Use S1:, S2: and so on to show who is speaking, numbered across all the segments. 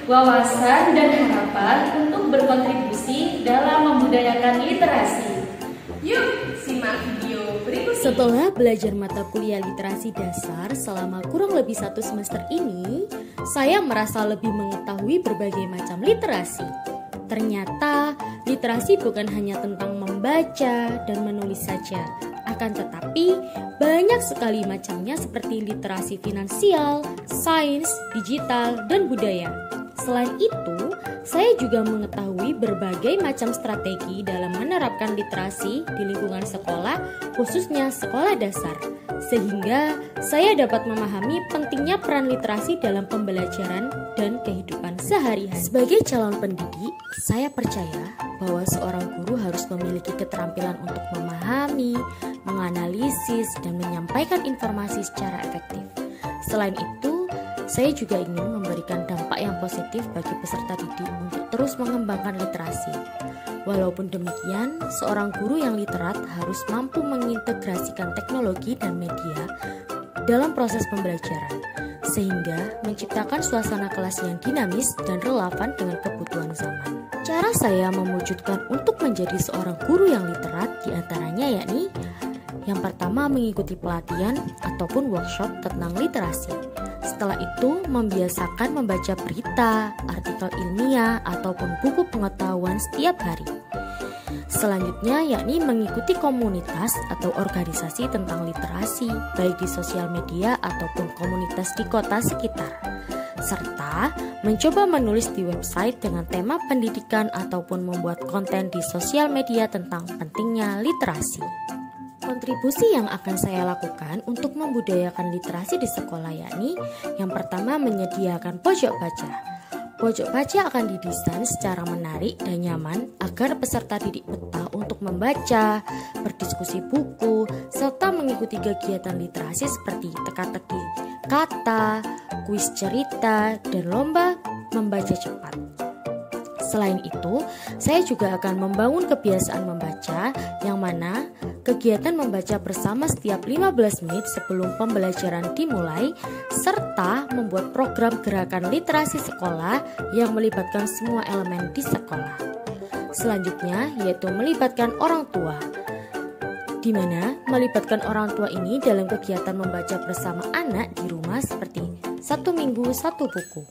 S1: wawasan dan harapan untuk berkontribusi dalam membudayakan literasi.
S2: Yuk, simak video berikut.
S3: Setelah belajar mata kuliah literasi dasar selama kurang lebih 1 semester ini, saya merasa lebih mengetahui berbagai macam literasi. Ternyata, literasi bukan hanya tentang membaca dan menulis saja, akan tetapi banyak sekali macamnya seperti literasi finansial, sains, digital, dan budaya. Selain itu, saya juga mengetahui berbagai macam strategi dalam menerapkan literasi di lingkungan sekolah, khususnya sekolah dasar, sehingga saya dapat memahami pentingnya peran literasi dalam pembelajaran dan kehidupan sehari-hari. Sebagai calon pendidik, saya percaya bahwa seorang guru harus memiliki keterampilan untuk memahami, menganalisis, dan menyampaikan informasi secara efektif. Selain itu, saya juga ingin memberikan dampak yang positif bagi peserta didik untuk terus mengembangkan literasi. Walaupun demikian, seorang guru yang literat harus mampu mengintegrasikan teknologi dan media dalam proses pembelajaran, sehingga menciptakan suasana kelas yang dinamis dan relevan dengan kebutuhan zaman. Cara saya mewujudkan untuk menjadi seorang guru yang literat diantaranya yakni yang pertama, mengikuti pelatihan ataupun workshop tentang literasi. Setelah itu, membiasakan membaca berita, artikel ilmiah, ataupun buku pengetahuan setiap hari. Selanjutnya, yakni mengikuti komunitas atau organisasi tentang literasi, baik di sosial media ataupun komunitas di kota sekitar. Serta mencoba menulis di website dengan tema pendidikan ataupun membuat konten di sosial media tentang pentingnya literasi. Kontribusi yang akan saya lakukan untuk membudayakan literasi di sekolah yakni yang pertama, menyediakan pojok baca. Pojok baca akan didesain secara menarik dan nyaman agar peserta didik betah untuk membaca, berdiskusi buku, serta mengikuti kegiatan literasi seperti teka-teki kata, kuis cerita, dan lomba membaca cepat. Selain itu, saya juga akan membangun kebiasaan membaca yang mana kegiatan membaca bersama setiap 15 menit sebelum pembelajaran dimulai, serta membuat program gerakan literasi sekolah yang melibatkan semua elemen di sekolah. Selanjutnya, yaitu melibatkan orang tua, di mana melibatkan orang tua ini dalam kegiatan membaca bersama anak di rumah seperti 1 minggu 1 buku.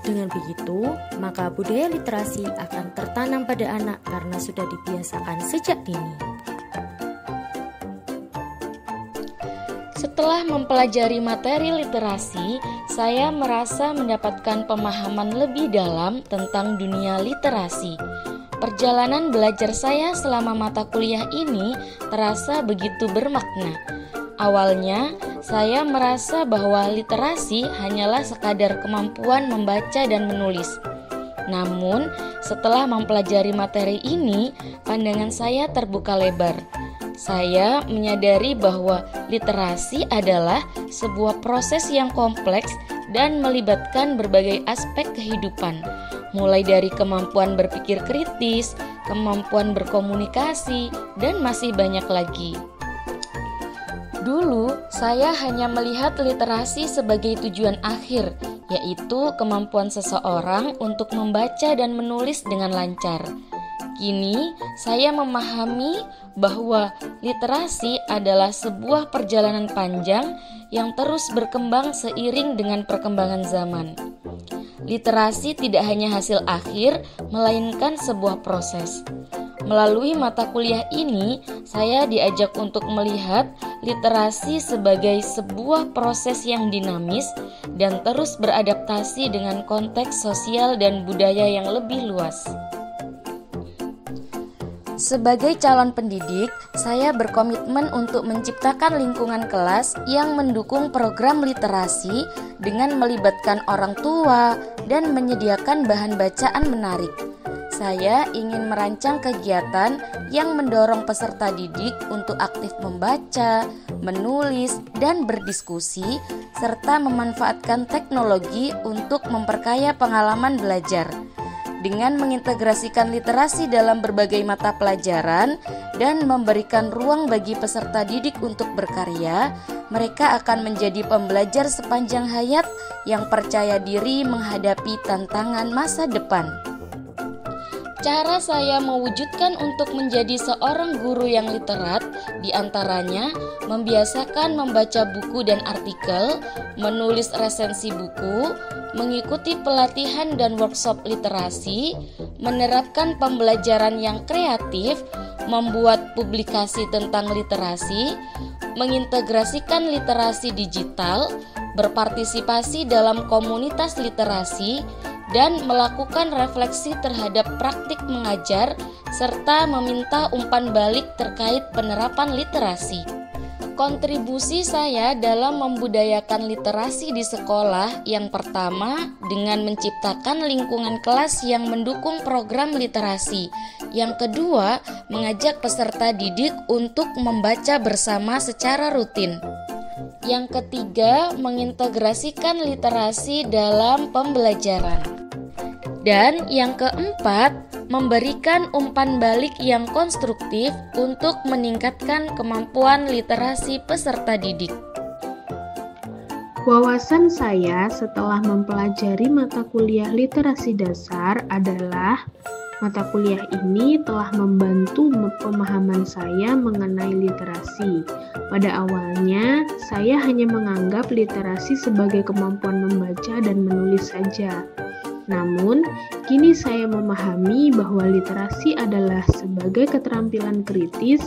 S3: Dengan begitu, maka budaya literasi akan tertanam pada anak karena sudah dibiasakan sejak dini.
S4: Setelah mempelajari materi literasi, saya merasa mendapatkan pemahaman lebih dalam tentang dunia literasi. Perjalanan belajar saya selama mata kuliah ini terasa begitu bermakna. Awalnya, saya merasa bahwa literasi hanyalah sekadar kemampuan membaca dan menulis. Namun, setelah mempelajari materi ini, pandangan saya terbuka lebar. Saya menyadari bahwa literasi adalah sebuah proses yang kompleks dan melibatkan berbagai aspek kehidupan, mulai dari kemampuan berpikir kritis, kemampuan berkomunikasi, dan masih banyak lagi. Dulu, saya hanya melihat literasi sebagai tujuan akhir, yaitu kemampuan seseorang untuk membaca dan menulis dengan lancar. Kini, saya memahami bahwa literasi adalah sebuah perjalanan panjang yang terus berkembang seiring dengan perkembangan zaman. Literasi tidak hanya hasil akhir, melainkan sebuah proses. Melalui mata kuliah ini, saya diajak untuk melihat literasi sebagai sebuah proses yang dinamis dan terus beradaptasi dengan konteks sosial dan budaya yang lebih luas. Sebagai calon pendidik, saya berkomitmen untuk menciptakan lingkungan kelas yang mendukung program literasi dengan melibatkan orang tua dan menyediakan bahan bacaan menarik. Saya ingin merancang kegiatan yang mendorong peserta didik untuk aktif membaca, menulis, dan berdiskusi, serta memanfaatkan teknologi untuk memperkaya pengalaman belajar. Dengan mengintegrasikan literasi dalam berbagai mata pelajaran dan memberikan ruang bagi peserta didik untuk berkarya, mereka akan menjadi pembelajar sepanjang hayat yang percaya diri menghadapi tantangan masa depan. Cara saya mewujudkan untuk menjadi seorang guru yang literat diantaranya membiasakan membaca buku dan artikel, menulis resensi buku, mengikuti pelatihan dan workshop literasi, menerapkan pembelajaran yang kreatif, membuat publikasi tentang literasi, mengintegrasikan literasi digital, berpartisipasi dalam komunitas literasi, dan melakukan refleksi terhadap praktik mengajar serta meminta umpan balik terkait penerapan literasi. Kontribusi saya dalam membudayakan literasi di sekolah yang pertama dengan menciptakan lingkungan kelas yang mendukung program literasi. Yang kedua, mengajak peserta didik untuk membaca bersama secara rutin. Yang ketiga, mengintegrasikan literasi dalam pembelajaran. Dan yang keempat, memberikan umpan balik yang konstruktif untuk meningkatkan kemampuan literasi peserta didik.
S5: Wawasan saya setelah mempelajari mata kuliah literasi dasar adalah mata kuliah ini telah membantu pemahaman saya mengenai literasi. Pada awalnya, saya hanya menganggap literasi sebagai kemampuan membaca dan menulis saja. Namun, kini saya memahami bahwa literasi adalah sebagai keterampilan kritis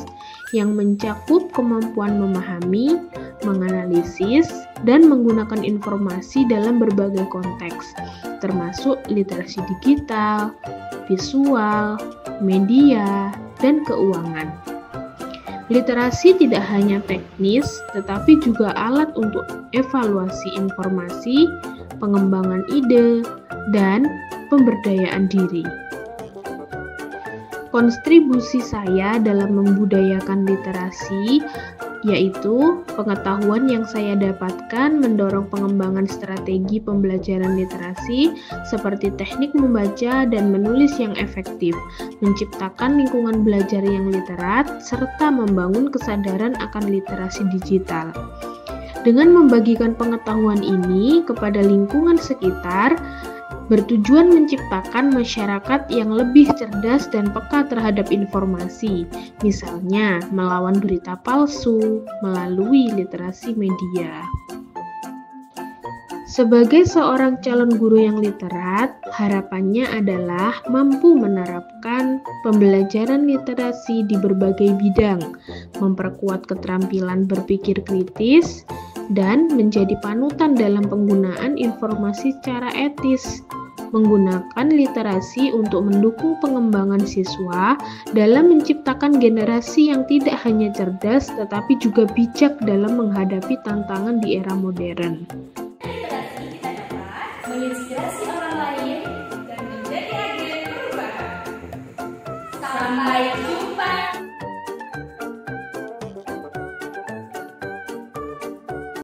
S5: yang mencakup kemampuan memahami, menganalisis, dan menggunakan informasi dalam berbagai konteks, termasuk literasi digital, visual, media, dan keuangan. Literasi tidak hanya teknis, tetapi juga alat untuk evaluasi informasi, pengembangan ide, dan pemberdayaan diri. Kontribusi saya dalam membudayakan literasi yaitu pengetahuan yang saya dapatkan mendorong pengembangan strategi pembelajaran literasi seperti teknik membaca dan menulis yang efektif, menciptakan lingkungan belajar yang literat, serta membangun kesadaran akan literasi digital. Dengan membagikan pengetahuan ini kepada lingkungan sekitar, bertujuan menciptakan masyarakat yang lebih cerdas dan peka terhadap informasi, misalnya melawan berita palsu melalui literasi media. Sebagai seorang calon guru yang literat, harapannya adalah mampu menerapkan pembelajaran literasi di berbagai bidang, memperkuat keterampilan berpikir kritis, dan menjadi panutan dalam penggunaan informasi secara etis, menggunakan literasi untuk mendukung pengembangan siswa dalam menciptakan generasi yang tidak hanya cerdas tetapi juga bijak dalam menghadapi tantangan di era modern.
S2: Literasi kita dapat menginspirasi orang lain dan menjadi agen perubahan. Sampai jumpa.